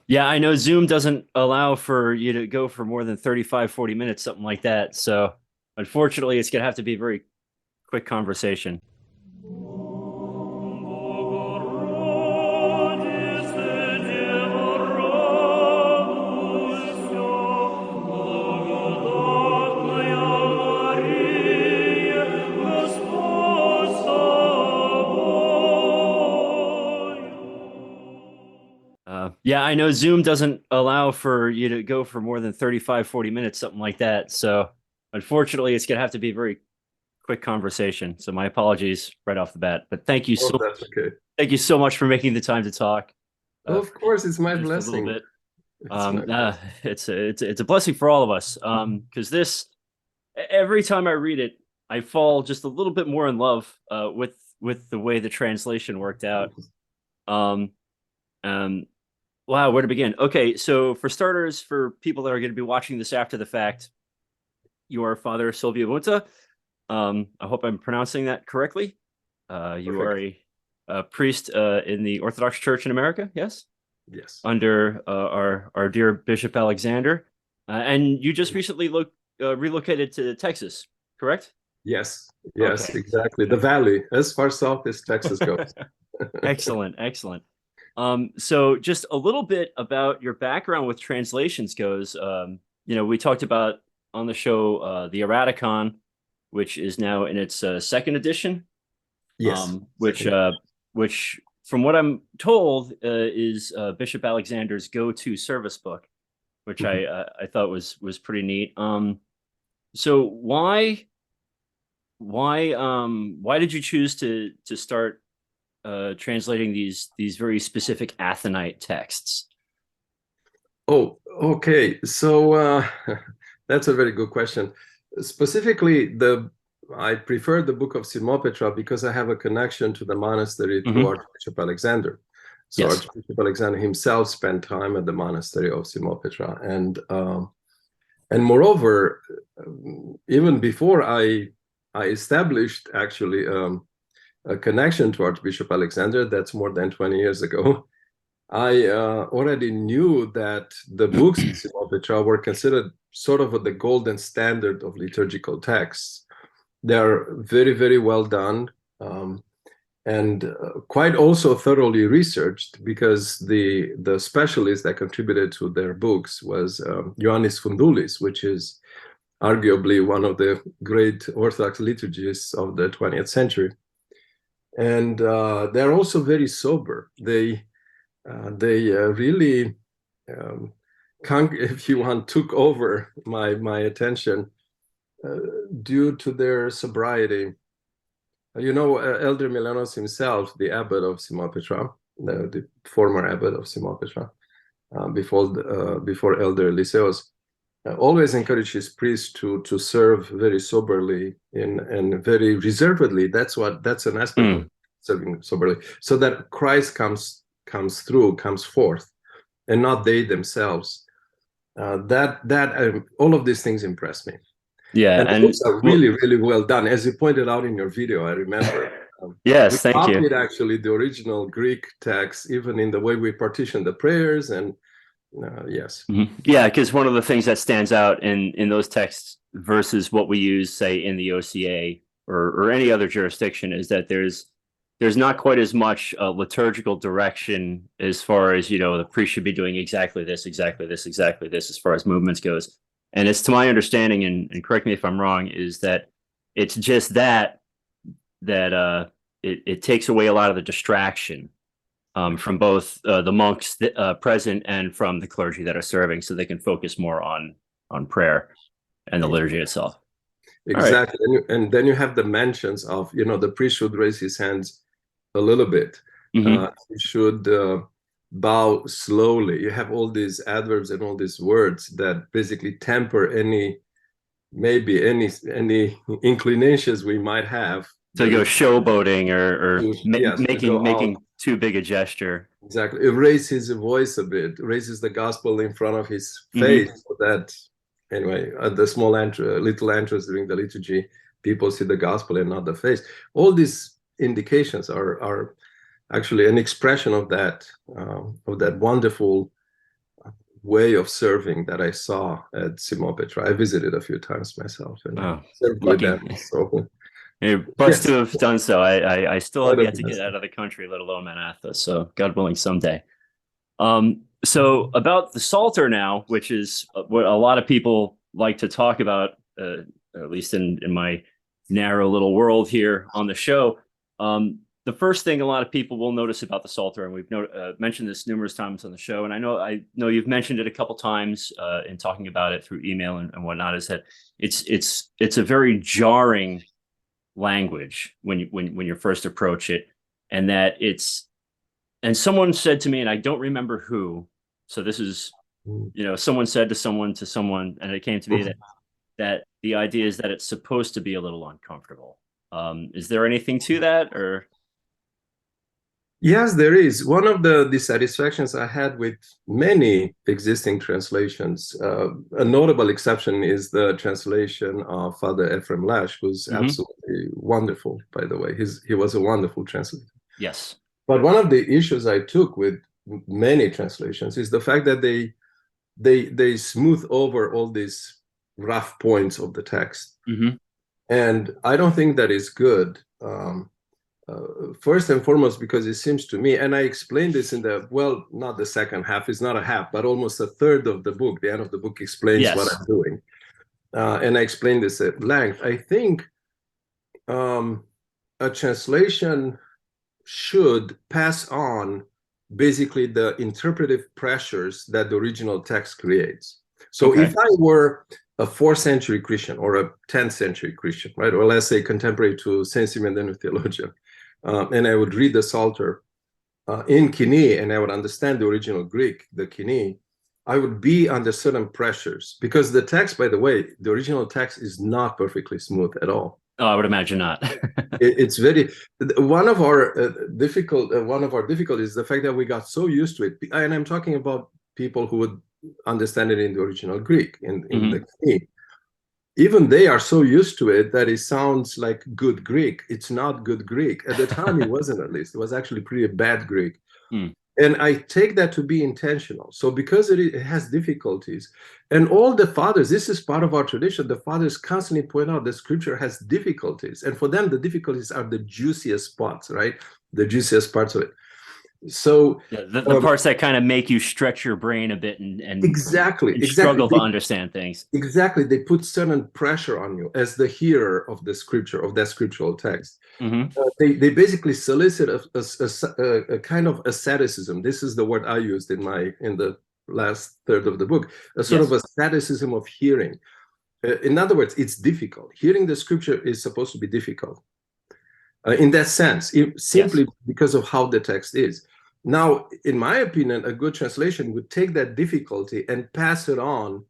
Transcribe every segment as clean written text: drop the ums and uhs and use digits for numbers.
Yeah, I know Zoom doesn't allow for you to go for more than 35, 40 minutes, something like that. So unfortunately, it's going to have to be a very quick conversation. Yeah, I know Zoom doesn't allow for you to go for more than 35, 40 minutes, something like that. So unfortunately, it's going to have to be a very quick conversation. So my apologies right off the bat, but Oh, that's okay. thank you so much for making the time to talk Of course, it's my just a little blessing. bit. It's my blessing. It's a blessing for all of us. Because this every time I read it, I fall just a little bit more in love with the way the translation worked out. Um, um, wow, where to begin? Okay, so for starters, for people that are going to be watching this after the fact, you are Father Silviu Bunta. I hope I'm pronouncing that correctly. You are Perfect. a priest in the Orthodox Church in America, yes, Yes. under our dear Bishop Alexander, and you just recently relocated to Texas, correct? Yes. Yes, Okay. exactly. The valley, as far south as Texas goes. Excellent, excellent. So just a little bit about your background with translations goes. We talked about on the show the Erraticon, which is now in its second edition, Yes. which Second. which from what I'm told is Bishop Alexander's go-to service book, which Mhm. I thought was pretty neat. So why did you choose to start translating these very specific Athonite texts? Oh, okay. So that's a very good question. Specifically, the I prefer the Book of Simopetra because I have a connection to the monastery through Hmm. Archbishop Alexander. So Yes. Archbishop Alexander himself spent time at the monastery of Simopetra, and moreover, even before I established actually a connection to Archbishop Alexander, that's more than 20 years ago. I already knew that the books of Simon Petrarch were considered sort of the golden standard of liturgical texts. They are very, very well done, and quite also thoroughly researched, because the specialist that contributed to their books was Ioannis Fundoulis, which is arguably one of the great Orthodox liturgists of the 20th century. And they're also very sober. They really, um, if you want, took over my attention uh, due to their sobriety. Elder Milanos himself, the abbot of Simopetra, the former abbot of Simopetra, before Elder Lyseos, always encouraged his priests to serve very soberly and very reservedly. That's an aspect of Mm. serving soberly, so that Christ comes forth, and not they themselves. All of these things impress me, Yeah, and the and books are well, really, really well done, as you pointed out in your video. I remember we yes, thank you. copied actually the original Greek text, even in the way we partition the prayers, and yes. Mhm. Yeah, because one of the things that stands out in those texts versus what we use, say, in the OCA or any other jurisdiction, is that there's not quite as much liturgical direction as far as the priest should be doing exactly this, exactly this, exactly this, as far as movements goes. And it's to my understanding, and correct me if I'm wrong, is that it's just that it takes away a lot of the distraction from both the monks present and from the clergy that are serving, so they can focus more on prayer and the liturgy itself. All right. Exactly. And then you have the mentions of, the priest should raise his hands a little bit. Mm-hmm. He should bow slowly. You have all these adverbs and all these words that basically temper maybe any inclinations we might have. To But go it, showboating or yes, to go out. making too big a gesture. Exactly. It raises his voice a bit, raises the gospel in front of his face, Mm-hmm. so that, anyway, at the little entrance during the liturgy, people see the gospel and not the face. All these indications are actually an expression of that wonderful way of serving that I saw at Simon Petra. I visited a few times myself, and I served with lucky. them. So You're blessed to have done so. I still have Quite yet to get amazing. out of the country, let alone Manatha. So God willing, someday. So about the Psalter now, which is what a lot of people like to talk about, at least in my narrow little world here on the show. The first thing a lot of people will notice about the Psalter, and we've mentioned this numerous times on the show, and I know you've mentioned it a couple times in talking about it through email and whatnot, is that it's a very jarring language when you first approach it, and that and someone said to me, and I don't remember who, so this is, someone said to someone, and it came to me that the idea is that it's supposed to be a little uncomfortable. Is there anything to that, or? Yes, there is. One of the dissatisfactions I had with many existing translations, a notable exception is the translation of Father Ephraim Lash, who's absolutely wonderful, by the way. He was a wonderful translator. Yes. But one of the issues I took with many translations is the fact that they smooth over all these rough points of the text. And I don't think that is good. First and foremost, because it seems to me, and I explained this in not the second half, it's not a half, but almost a third of the book. The end of the book explains what I'm doing. And I explained this at length. I think a translation should pass on basically the interpretive pressures that the original text creates. So if I were a 4th century Christian or a 10th century Christian, right, or let's say contemporary to Saint Simeon the theologian, and I would read the Psalter in Kini, and I would understand the original Greek, the Kini, I would be under certain pressures, because the text, by the way, the original text is not perfectly smooth at all. Oh, I would imagine not. It's very, one of our difficulties is the fact that we got so used to it, and I'm talking about people who would understand it in the original Greek, in the Kini. Even they are so used to it that it sounds like good Greek. It's not good Greek. At the time, it wasn't, at least. It was actually pretty bad Greek. And I take that to be intentional. So because it has difficulties, and all the fathers, this is part of our tradition, the fathers constantly point out that scripture has difficulties. And for them, the difficulties are the juiciest spots, right? The juiciest parts of it. So the parts that kind of make you stretch your brain a bit and struggle to understand things. Exactly. They put certain pressure on you as the hearer of the scripture, of that scriptural text. They basically solicit a kind of asceticism. This is the word I used in the last third of the book, a sort of asceticism of hearing. In other words, it's difficult. Hearing the scripture is supposed to be difficult. In that sense, simply because of how the text is. Now, in my opinion, a good translation would take that difficulty and pass it on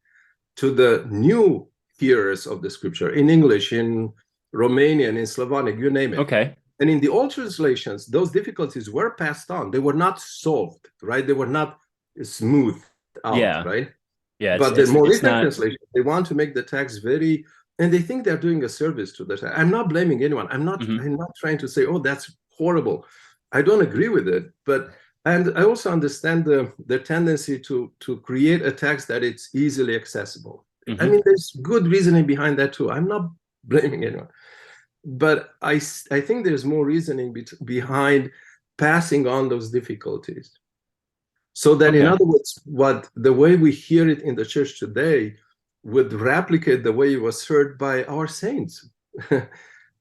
to the new hearers of the scripture, in English, in Romanian, in Slavonic, you name it. Okay. And in the old translations, those difficulties were passed on. They were not solved, right? They were not smoothed out, right? Yeah. But the more recent translation, they want to make the text very, and they think they're doing a service to the text. I'm not blaming anyone. I'm not trying to say, oh, that's horrible. I don't agree with it, and I also understand the tendency to create a text that it's easily accessible. I mean, there's good reasoning behind that too. I'm not blaming anyone, but I think there's more reasoning behind passing on those difficulties, so that in other words, the way we hear it in the church today would replicate the way it was heard by our saints.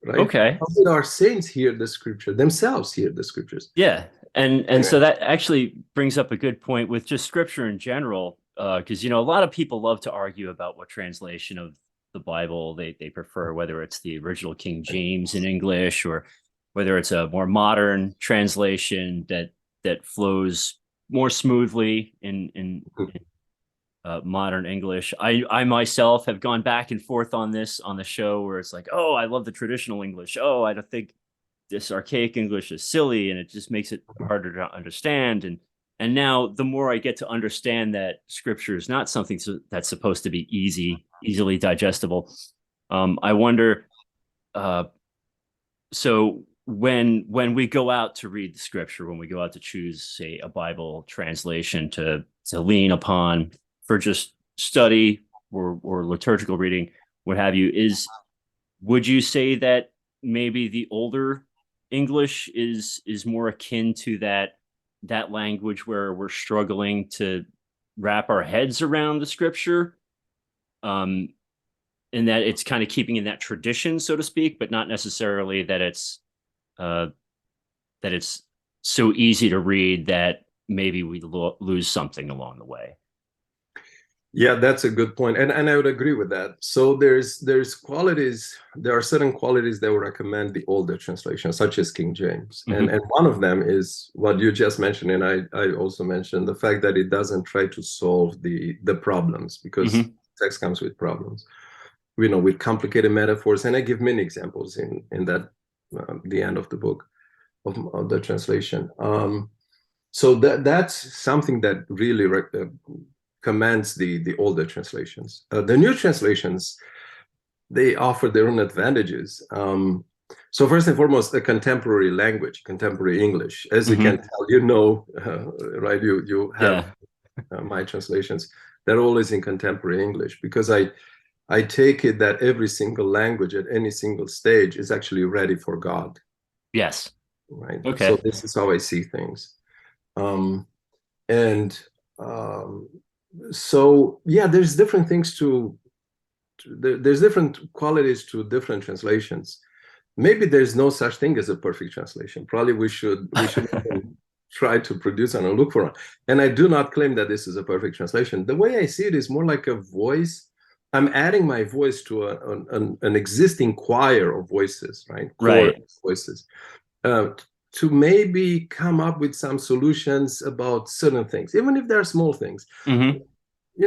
Right? Okay. How did our saints hear the scripture, themselves hear the scriptures? Yeah. And so that actually brings up a good point with just scripture in general, because, a lot of people love to argue about what translation of the Bible they prefer, whether it's the original King James in English or whether it's a more modern translation that flows more smoothly in modern English. I myself have gone back and forth on this on the show, where it's like, oh, I love the traditional English. Oh, I don't think this archaic English is silly, and it just makes it harder to understand. And now the more I get to understand that scripture is not something that's supposed to be easily digestible, I wonder, so when we go out to read the scripture, when we go out to choose, say, a Bible translation to lean upon for just study or liturgical reading, what have you, would you say that maybe the older English is more akin to that language where we're struggling to wrap our heads around the scripture, and that it's kind of keeping in that tradition, so to speak, but not necessarily that it's so easy to read that maybe we lose something along the way? Yeah, that's a good point, and I would agree with that. So there's qualities. There are certain qualities that would recommend the older translation, such as King James, and one of them is what you just mentioned, and I also mentioned the fact that it doesn't try to solve the problems, because text comes with problems, with complicated metaphors, and I give many examples in that the end of the book of the translation. So that's something that really commands the older translations. The new translations, they offer their own advantages. So first and foremost, the contemporary language, contemporary English, as you can tell, right? You have my translations. They're always in contemporary English, because I take it that every single language at any single stage is actually ready for God. Yes. Right. Okay. So this is how I see things. So yeah, there's different things there's different qualities to different translations. Maybe there's no such thing as a perfect translation. Probably we should try to produce and look for one. And I do not claim that this is a perfect translation. The way I see it is more like a voice. I'm adding my voice to an existing choir of voices, right? Right. Voices. To maybe come up with some solutions about certain things, even if they're small things.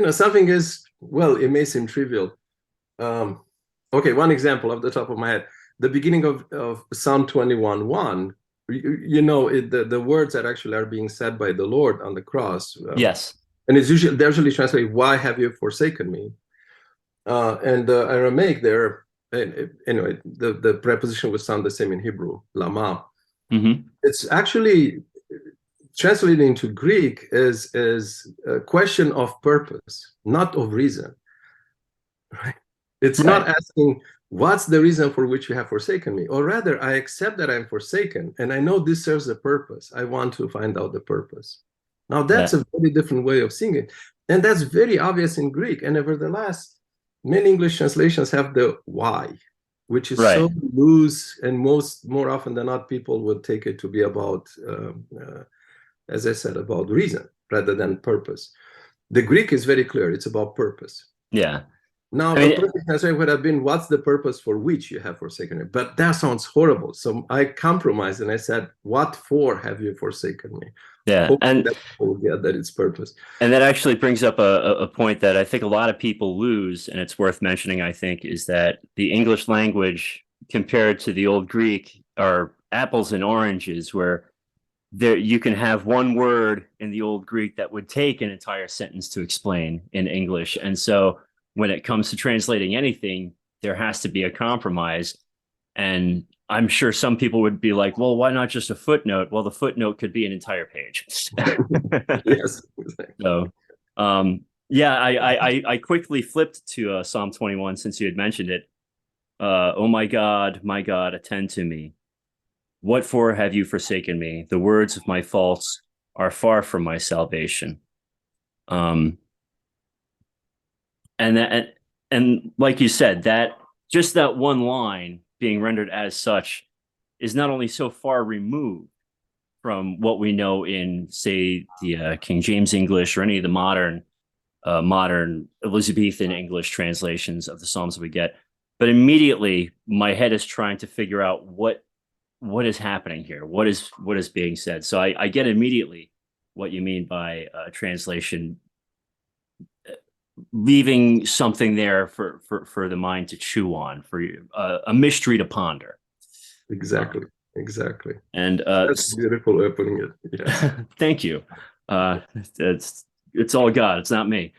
Something is, well, it may seem trivial. Okay, one example off the top of my head, the beginning of Psalm 21:1, the words that actually are being said by the Lord on the cross. Yes. And they're usually translated, "Why have you forsaken me?" And the Aramaic there, anyway, the preposition would sound the same in Hebrew, lama. It's actually translated into Greek as a question of purpose, not of reason. Right? It's not asking, what's the reason for which you have forsaken me? Or rather, I accept that I'm forsaken, and I know this serves a purpose. I want to find out the purpose. Now, that's a very different way of seeing it. And that's very obvious in Greek. And nevertheless, many English translations have the why, which is so loose, and more often than not, people would take it to be about, as I said, about reason rather than purpose. The Greek is very clear. It's about purpose. Yeah. Now, a perfect translation would have been, what's the purpose for which you have forsaken me? But that sounds horrible. So I compromised and I said, what for have you forsaken me? Yeah. And that people get that it's purpose. And that actually brings up a point that I think a lot of people lose, and it's worth mentioning, I think, is that the English language compared to the old Greek are apples and oranges, where you can have one word in the old Greek that would take an entire sentence to explain in English. And so when it comes to translating anything, there has to be a compromise. And I'm sure some people would be like, well, why not just a footnote? Well, the footnote could be an entire page. Yes. So, yeah, I quickly flipped to Psalm 21 since you had mentioned it. Oh my God, attend to me. What for have you forsaken me? The words of my faults are far from my salvation. And like you said, that just that one line being rendered as such is not only so far removed from what we know in, say, the King James English or any of the modern Elizabethan English translations of the Psalms that we get, but immediately my head is trying to figure out what is happening here, what is being said. So I get immediately what you mean by translation leaving something there for the mind to chew on, for a mystery to ponder. Exactly. And that's beautiful way of putting it. Yes. Thank you. It's all God. It's not me.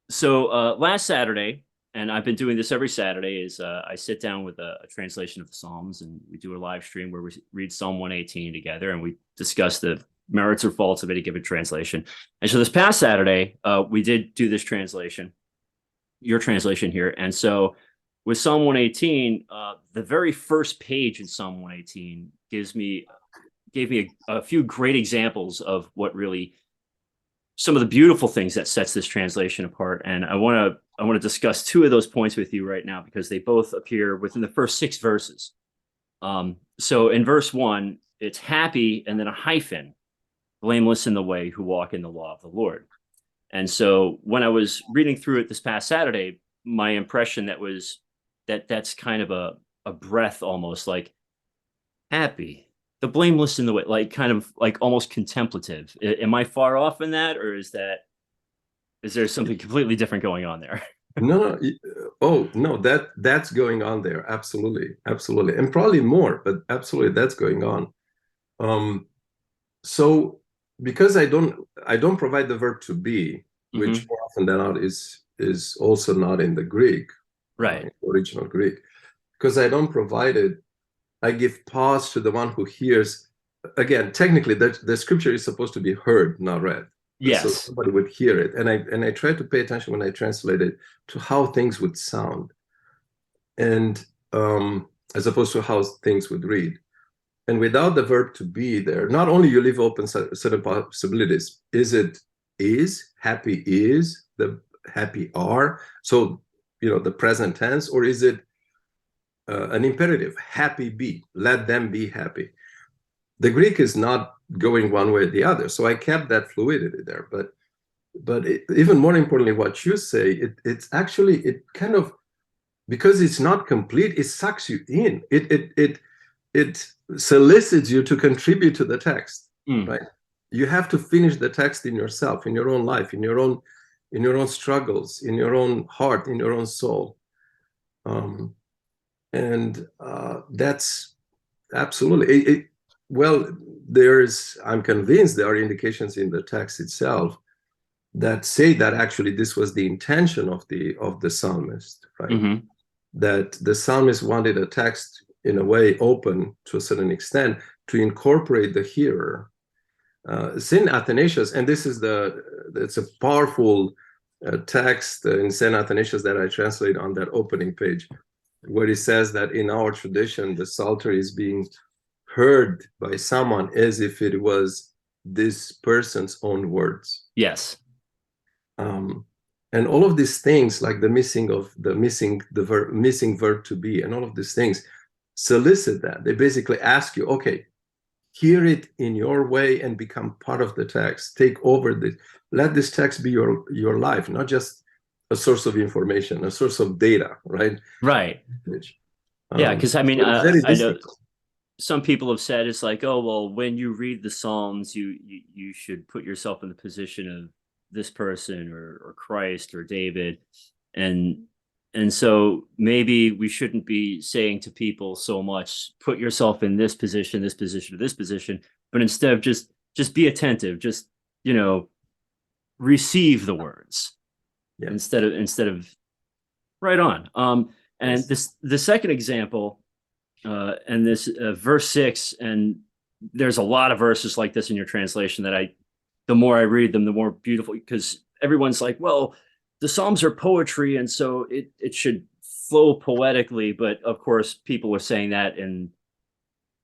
So last Saturday, and I've been doing this every Saturday, is I sit down with a translation of the Psalms, and we do a live stream where we read Psalm 118 together, and we discuss the merits or faults of any given translation. And so this past Saturday, we did do this translation, your translation here. And so with Psalm 118, the very first page in Psalm 118 gave me a few great examples of what really some of the beautiful things that sets this translation apart. And I want to discuss two of those points with you right now, because they both appear within the first 6 verses. So in verse 1, it's happy and then a hyphen, blameless in the way who walk in the law of the Lord. And so when I was reading through it this past Saturday, my impression that's kind of a breath, almost like happy, the blameless in the way, like kind of like almost contemplative. Am I far off in that, or is there something completely different going on there? No, oh no, that's going on there. Absolutely, absolutely, and probably more, but absolutely that's going on. So because I don't provide the verb to be, which more often than not is also not in the Greek, right? Original Greek, because I don't provide it, I give pause to the one who hears. Again, technically, the scripture is supposed to be heard, not read. Yes. So somebody would hear it. And I try to pay attention when I translate it to how things would sound. And as opposed to how things would read. And without the verb to be there, not only you leave open certain possibilities. Happy is, the happy are. So, the present tense, or is it an imperative? Happy be, let them be happy. The Greek is not going one way or the other, so I kept that fluidity there. But even more importantly, what you say, it's actually, it kind of, because it's not complete, it sucks you in. It solicits you to contribute to the text, right? You have to finish the text in yourself, in your own life, in your own struggles, in your own heart, in your own soul, and that's absolutely. Well, I'm convinced there are indications in the text itself that say that actually this was the intention of the psalmist, right? That the psalmist wanted a text in a way open to a certain extent to incorporate the hearer. Saint Athanasius, and it's a powerful text in Saint Athanasius that I translate on that opening page, where he says that in our tradition, the Psalter is being heard by someone as if it was this person's own words. Yes. And all of these things, like the missing verb to be, and all of these things solicit that. They basically ask you, okay, hear it in your way and become part of the text. Take over this. Let this text be your life, not just a source of information, a source of data, right? Right. Yeah, because I mean, I know some people have said it's like, oh, well, when you read the Psalms, you should put yourself in the position of this person or Christ or David. And so maybe we shouldn't be saying to people so much, put yourself in this position, or this position, but instead of just be attentive, just, receive the words. Yeah. Instead of right on. And yes. The second example, and this verse 6, and there's a lot of verses like this in your translation that the more I read them, the more beautiful, because everyone's like, well, the Psalms are poetry, and so it should flow poetically. But of course, people are saying that in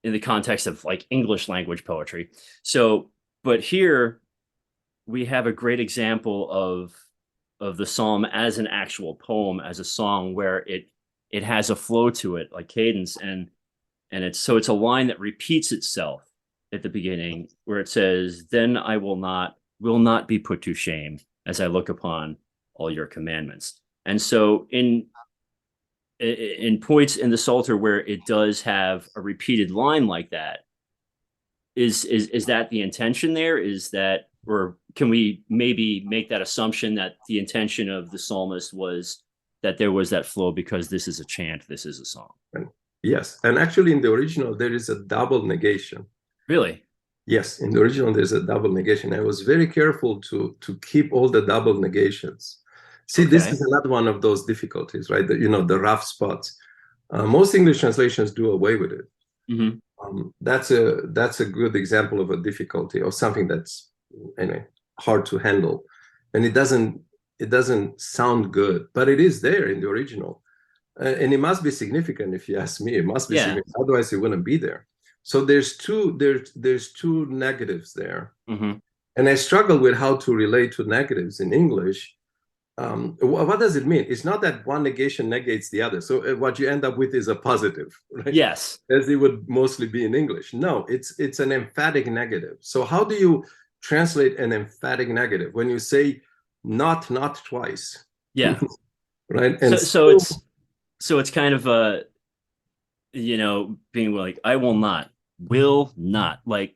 the context of like English language poetry. So, but here we have a great example of the Psalm as an actual poem, as a song, where it has a flow to it, like cadence, and it's a line that repeats itself at the beginning, where it says, "Then I will not be put to shame as I look upon all your commandments." And so in points in the Psalter where it does have a repeated line like that, is that the intention there? Is that, or can we maybe make that assumption that the intention of the psalmist was that there was that flow because this is a chant, this is a song? Yes, and actually in the original there is a double negation. Really? Yes, in the original there's a double negation. I was very careful to keep all the double negations. See, okay. This is another one of those difficulties, right? The rough spots. Most English translations do away with it. That's a good example of a difficulty or something that's anyway hard to handle, and it doesn't sound good, but it is there in the original, and it must be significant. If you ask me, it must be Yeah. significant. Otherwise, it wouldn't be there. So there's two negatives there, and I struggle with how to relate to negatives in English. What does it mean? It's not that one negation negates the other. So what you end up with is a positive, right? Yes. As it would mostly be in English. No, it's an emphatic negative. So how do you translate an emphatic negative when you say not twice? Yeah. Right. So And it's kind of a, being like, I will not, like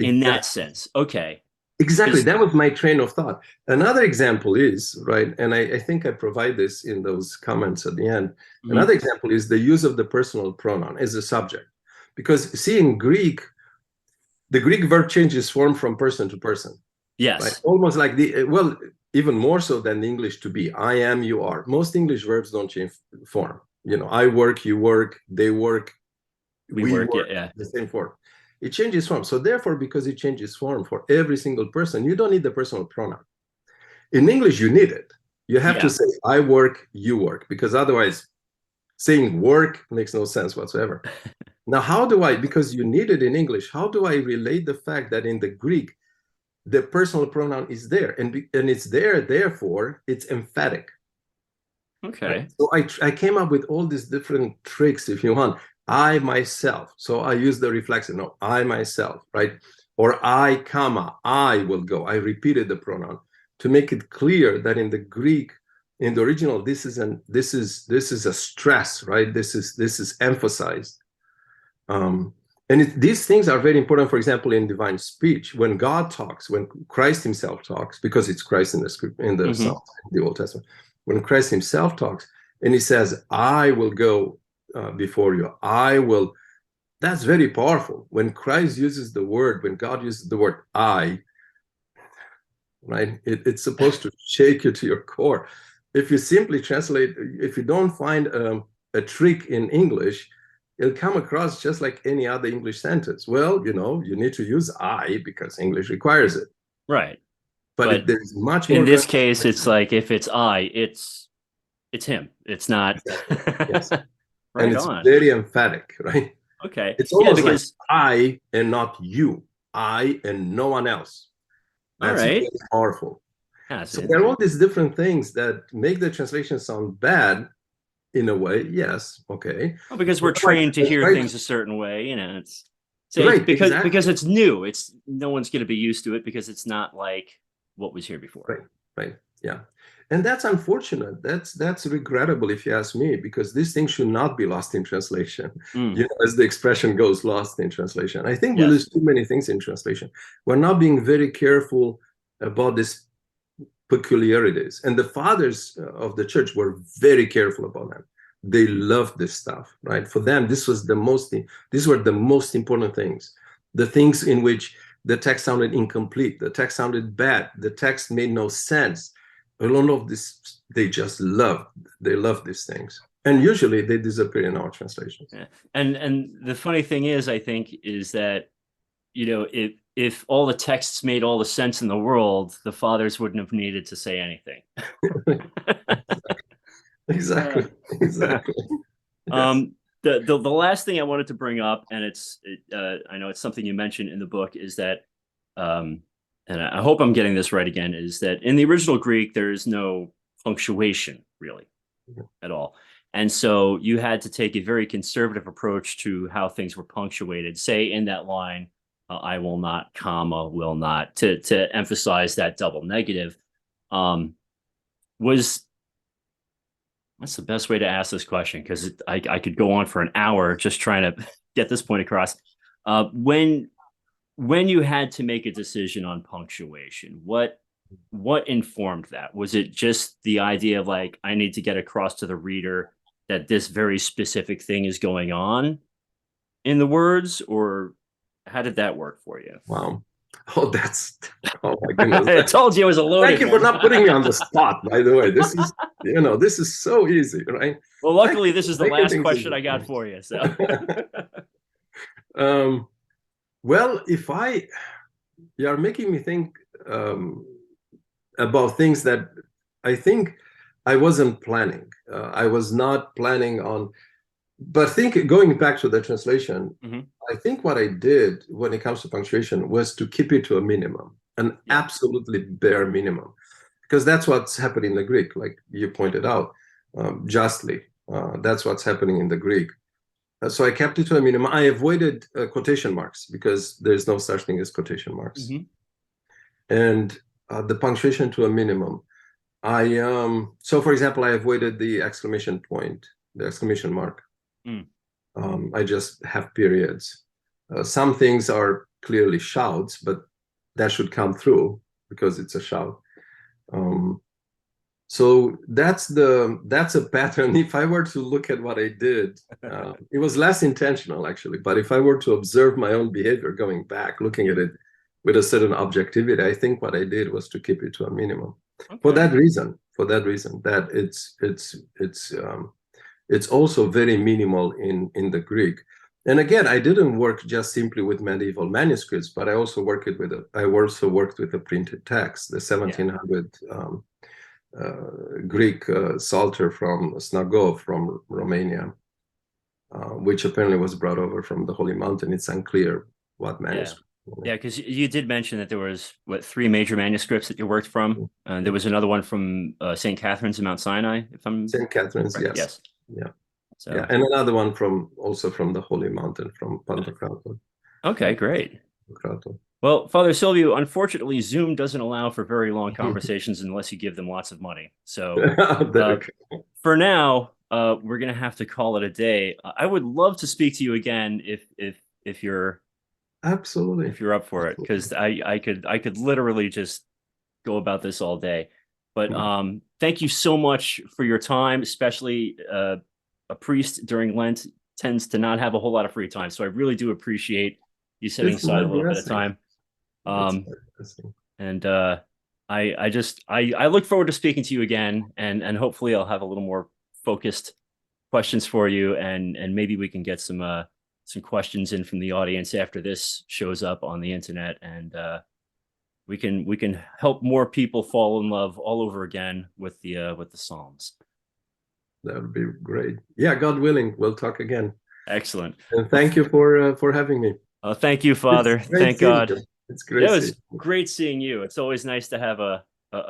in that sense. Okay. exactly, that was my train of thought. Another example is, right, and I think I provide this in those comments at the end. Another example is the use of the personal pronoun as a subject. Because see, in Greek, the Greek verb changes form from person to person. Yes. Right? Almost like even more so than the English to be. I am, you are. Most English verbs don't change form. I work, you work, they work, we work, yeah. the same form. It changes form. So therefore, because it changes form for every single person, you don't need the personal pronoun. In English, you need it. You have to say, I work, you work, because otherwise saying work makes no sense whatsoever. Now, because you need it in English, how do I relate the fact that in the Greek, the personal pronoun is there, and it's there, therefore it's emphatic. Okay. So I came up with all these different tricks, if you want. I myself. So I use the reflexive. No, I myself, right? Or I, comma, I will go. I repeated the pronoun to make it clear that in the Greek, in the original, this is a stress, right? This is emphasized. And these things are very important, for example, in divine speech. When God talks, when Christ himself talks, because it's Christ in the script, in the Psalms, in the Old Testament, when Christ himself talks and he says, I will go before you, I will, that's very powerful. When Christ uses the word, when God uses the word I, right, it's supposed to shake you to your core. If you simply translate, if you don't find a trick in English, it'll come across just like any other English sentence. Well, you need to use I because English requires it. Right. But there's much more. In this case, it's like if it's I, it's him. It's not. Yes. Right and it's on. very emphatic, right? Okay. It's almost like because I and not you. I and no one else. That's very powerful. So there are all these different things that make the translation sound bad in a way. Yes. Okay. Well, because we're trained to hear things a certain way, it's right, because it's new. It's no one's going to be used to it because it's not like what was here before. Right. Yeah. And that's unfortunate. That's regrettable if you ask me, because these things should not be lost in translation. As the expression goes, lost in translation. I think we lose too many things in translation. We're not being very careful about these peculiarities. And the fathers of the church were very careful about that. They loved this stuff, right? For them, these were the most important things. The things in which the text sounded incomplete, the text sounded bad, the text made no sense. A lot of this, they love these things. And usually they disappear in our translations. Yeah. And the funny thing is, I think, is that, if all the texts made all the sense in the world, the fathers wouldn't have needed to say anything. Exactly. Yes. The last thing I wanted to bring up, and I know it's something you mentioned in the book, is that, and I hope I'm getting this right again, is that in the original Greek, there is no punctuation really at all. And so you had to take a very conservative approach to how things were punctuated, say in that line, I will not, comma, will not, to emphasize that double negative. What's the best way to ask this question? Because I could go on for an hour just trying to get this point across. When you had to make a decision on punctuation, what informed that? Was it just the idea of like, I need to get across to the reader that this very specific thing is going on in the words, or how did that work for you? Wow. Oh my goodness. I told you it was a loaded. Thank you for not putting me on the spot, by the way. This is, this is so easy, right? Well, luckily, this is the last question I got for you. So Well, you are making me think about things that I think I wasn't planning. I was not planning on, but going back to the translation, I think what I did when it comes to punctuation was to keep it to a minimum, an absolutely bare minimum, because that's what's happening in the Greek, like you pointed out, justly. That's what's happening in the Greek. So I kept it to a minimum. I avoided quotation marks because there's no such thing as quotation marks. And the punctuation to a minimum. So for example, I avoided the exclamation point, the exclamation mark. I just have periods. Some things are clearly shouts, but that should come through because it's a shout. So that's a pattern. If I were to look at what I did, it was less intentional actually. But if I were to observe my own behavior going back, looking at it with a certain objectivity, I think what I did was to keep it to a minimum. For that reason, that it's also very minimal in the Greek. And again, I didn't work just simply with medieval manuscripts, but I also worked with the printed text, the 1700 Greek Psalter from Snagov from Romania, which apparently was brought over from the Holy Mountain. It's unclear what manuscript. Yeah, because you did mention that there was, 3 major manuscripts that you worked from. There was another one from St. Catherine's in Mount Sinai, if I'm St. Catherine's, right. yes. Yeah. So. Yeah, and another one also from the Holy Mountain, from Pantocrator. Okay, great. Well, Father Silviu, unfortunately, Zoom doesn't allow for very long conversations unless you give them lots of money. So for now, we're going to have to call it a day. I would love to speak to you again if you're absolutely, if you're up for it, because I could literally just go about this all day. But thank you so much for your time, especially a priest during Lent tends to not have a whole lot of free time. So I really do appreciate you setting aside a little bit of time. And I look forward to speaking to you again, and hopefully I'll have a little more focused questions for you, and maybe we can get some questions in from the audience after this shows up on the internet, and we can help more people fall in love all over again with the Psalms. That would be great. Yeah, God willing, we'll talk again. Excellent. And thank you for having me. Thank you, Father. Thank God. It's great. Yeah, it was great seeing you. It's always nice to have a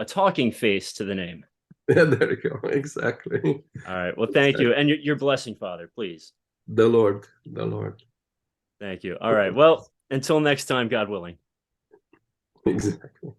talking face to the name. Yeah, there you go. Exactly. All right. Well, thank you. And your blessing, Father, please. The Lord. Thank you. All right. Well, until next time, God willing. Exactly.